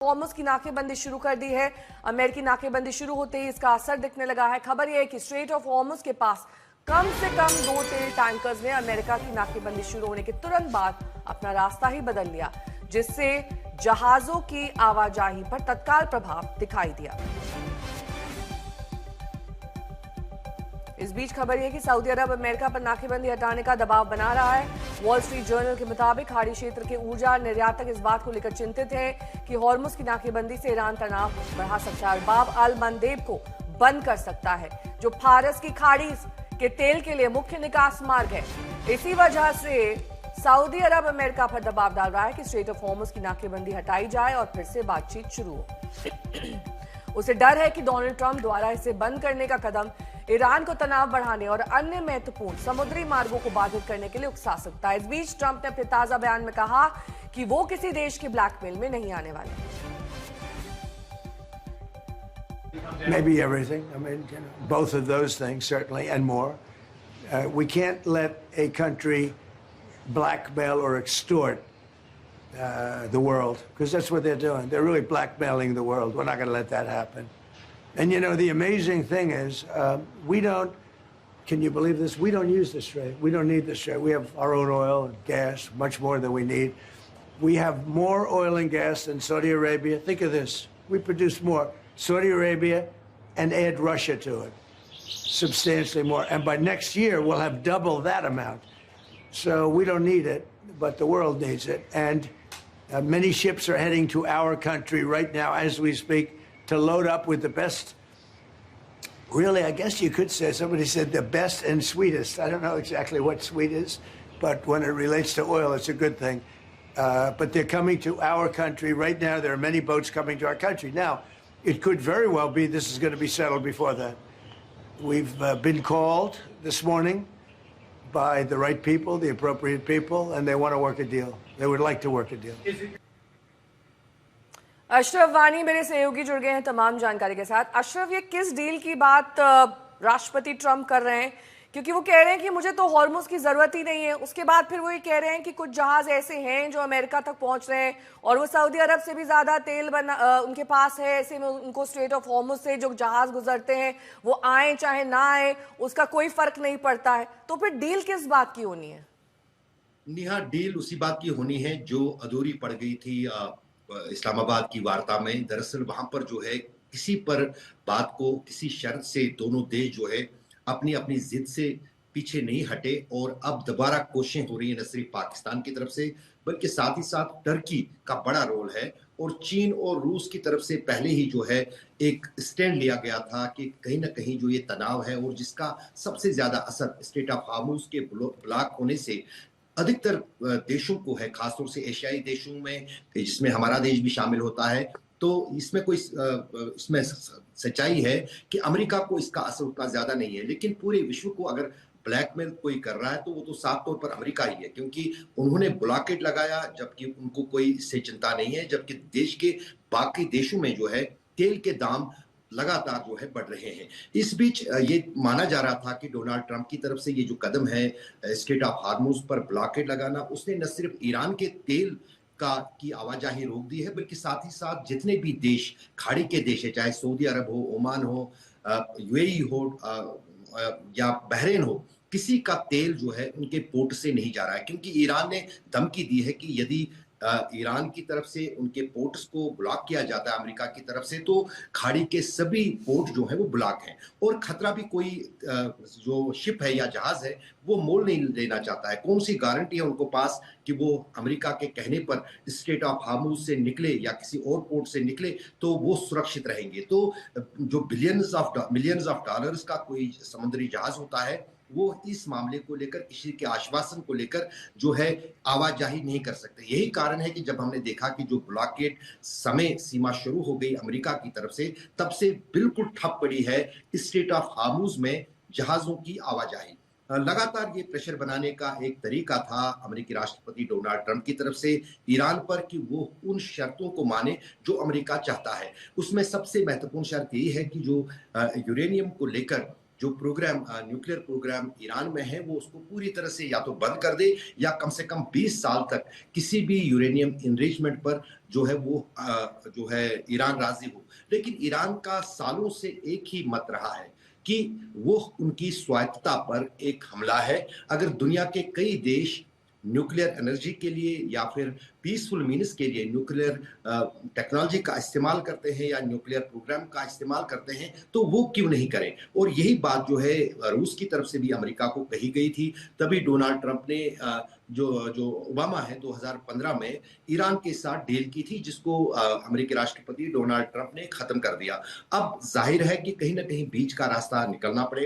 Hormuz की नाकेबंदी शुरू कर दी है। अमेरिकी नाकेबंदी शुरू होते ही इसका असर दिखने लगा है। खबर यह है कि स्ट्रेट ऑफ हॉर्मुज़ के पास कम से कम 2 तेल टैंकर्स ने अमेरिका की नाकेबंदी शुरू होने के तुरंत बाद अपना रास्ता ही बदल लिया, जिससे जहाजों की आवाजाही पर तत्काल प्रभाव दिखाई दिया। इस बीच खबर यह कि सऊदी अरब अमेरिका पर नाकेबंदी हटाने का दबाव बना रहा है। वॉल स्ट्रीट जर्नल के मुताबिक खाड़ी क्षेत्र के ऊर्जा निर्यातक इस बात को लेकर चिंतित हैं कि हॉर्मुज़ की नाकेबंदी से ईरान तनाव बढ़ा सकता है और बाब अल मंदेब को बंद कर सकता है, जो फारस की खाड़ी के तेल के लिए मुख्य निकास मार्ग है। इसी वजह से सऊदी अरब अमेरिका पर दबाव डाल रहा है कि स्ट्रेट ऑफ हॉर्मुज़ की नाकेबंदी हटाई जाए और फिर से बातचीत शुरू हो। उसे डर है कि डोनाल्ड ट्रंप द्वारा इसे बंद करने का कदम ईरान को तनाव बढ़ाने और अन्य महत्वपूर्ण समुद्री मार्गों को बाधित करने के लिए उकसा सकता है। इस बीच ट्रंप ने अपने ताजा बयान में कहा कि वो किसी देश के ब्लैकमेल में नहीं आने वाले। Maybe everything. I mean, both of those things certainly, and more. We can't let a country blackmail or extort the world, because that's what they're doing. They're really blackmailing the world. We're not going to let that happen. And the amazing thing is, we don't, can you believe this? We don't use the Strait. We don't need the Strait. We have our own oil and gas, much more than we need. We have more oil and gas than Saudi Arabia. Think of this. We produce more. Saudi Arabia, and add Russia to it, substantially more. And by next year, we'll have double that amount. So we don't need it, but the world needs it. And many ships are heading to our country right now as we speak to load up with the best. Really, I guess you could say, somebody said the best and sweetest. I don't know exactly what sweet is, but when it relates to oil, it's a good thing. But they're coming to our country right now. There are many boats coming to our country. Now, it could very well be this is going to be settled before that. We've been called this morning by the right people, the appropriate people, and they want to work a deal. They would like to work a deal. Ashraf वानी मेरे सहयोगी जुड़ गए हैं तमाम जानकारी के साथ। अशरफ, ये किस डील की बात राष्ट्रपति ट्रंप कर रहे हैं? क्योंकि वो कह रहे हैं कि मुझे तो हॉर्मुज़ की जरूरत ही नहीं है। उसके बाद फिर वो ये कह रहे हैं कि कुछ जहाज ऐसे हैं जो अमेरिका तक पहुंच रहे हैं और वो सऊदी अरब से भी ज्यादा तेल उनके पास है। ऐसे में उनको स्ट्रेट ऑफ हॉर्मुज़ से जो जहाज गुजरते हैं वो आए चाहे ना आए, उसका कोई फर्क नहीं पड़ता है। तो फिर डील किस बात की होनी है? नेहा, डील उसी बात की होनी है जो अधूरी पड़ गई थी इस्लामाबाद की वार्ता में। दरअसल वहां पर जो है किसी पर बात को किसी शर्त से दोनों देश जो है अपनी अपनी जिद से पीछे नहीं हटे और अब दोबारा कोशिशें हो रही है, न सिर्फ पाकिस्तान की तरफ से बल्कि साथ ही साथ टर्की का बड़ा रोल है और चीन और रूस की तरफ से पहले ही जो है एक स्टैंड लिया गया था कि कहीं ना कहीं जो ये तनाव है और जिसका सबसे ज्यादा असर स्ट्रेट ऑफ हॉर्मुज़ के ब्लॉक होने से अधिकतर देशों को है, खासतौर से एशियाई देशों में जिसमें हमारा देश भी शामिल होता है। तो इसमें कोई इसमें सच्चाई है कि अमेरिका को इसका असर उतना ज्यादा नहीं है, लेकिन पूरे विश्व को अगर ब्लैकमेल कोई कर रहा है तो वो तो साफ तौर पर अमेरिका ही है, क्योंकि उन्होंने ब्लॉकेट लगाया जबकि उनको कोई इससे चिंता नहीं है, जबकि देश के बाकी देशों में जो है तेल के दाम लगातार जो है बढ़ रहे हैं। इस बीच ये माना जा रहा था कि डोनाल्ड ट्रंप की तरफ से ये जो कदम है स्ट्रेट ऑफ हॉर्मुज़ पर ब्लॉकेट लगाना, उसने न सिर्फ ईरान के तेल की आवाजाही रोक दी है बल्कि साथ ही साथ जितने भी देश खाड़ी के देश है, चाहे सऊदी अरब हो, ओमान हो, यूएई हो या बहरीन हो, किसी का तेल जो है उनके पोर्ट से नहीं जा रहा है, क्योंकि ईरान ने धमकी दी है कि यदि ईरान की तरफ से उनके पोर्ट्स को ब्लॉक किया जाता है अमेरिका की तरफ से तो खाड़ी के सभी पोर्ट जो है वो ब्लॉक हैं और खतरा भी कोई जो शिप है या जहाज है वो मोल नहीं लेना चाहता है। कौन सी गारंटी है उनको पास कि वो अमेरिका के कहने पर स्ट्रेट ऑफ हॉर्मुज़ से निकले या किसी और पोर्ट से निकले तो वो सुरक्षित रहेंगे? तो जो मिलियंस ऑफ डॉलर्स का कोई समुद्री जहाज होता है वो इस मामले को लेकर किसी के आश्वासन को लेकर जो है आवाजाही नहीं कर सकते। यही कारण है कि जब हमने देखा कि जो ब्लॉकेट समय सीमा शुरू हो गई अमेरिका की तरफ से, तब से बिल्कुल ठप पड़ी है स्ट्रेट ऑफ हॉर्मुज़ में जहाजों की आवाजाही। लगातार ये प्रेशर बनाने का एक तरीका था अमेरिकी राष्ट्रपति डोनाल्ड ट्रंप की तरफ से ईरान पर कि वो उन शर्तों को माने जो अमेरिका चाहता है। उसमें सबसे महत्वपूर्ण शर्त यही है कि जो यूरेनियम को लेकर जो प्रोग्राम न्यूक्लियर प्रोग्राम ईरान में है वो उसको पूरी तरह से या तो बंद कर दे या कम से कम 20 साल तक किसी भी यूरेनियम इनरिचमेंट पर जो है वो जो है ईरान राजी हो। लेकिन ईरान का सालों से एक ही मत रहा है कि वो उनकी स्वायत्तता पर एक हमला है। अगर दुनिया के कई देश न्यूक्लियर एनर्जी के लिए या फिर पीसफुल मीन्स के लिए न्यूक्लियर टेक्नोलॉजी का इस्तेमाल करते हैं या न्यूक्लियर प्रोग्राम का इस्तेमाल करते हैं तो वो क्यों नहीं करें। और यही बात जो है रूस की तरफ से भी अमेरिका को कही गई थी। तभी डोनाल्ड ट्रंप ने जो ओबामा है 2015 में ईरान के साथ डील की थी, जिसको अमेरिकी राष्ट्रपति डोनाल्ड ट्रंप ने खत्म कर दिया। अब जाहिर है कि कहीं ना कहीं बीच का रास्ता निकलना पड़ेगा।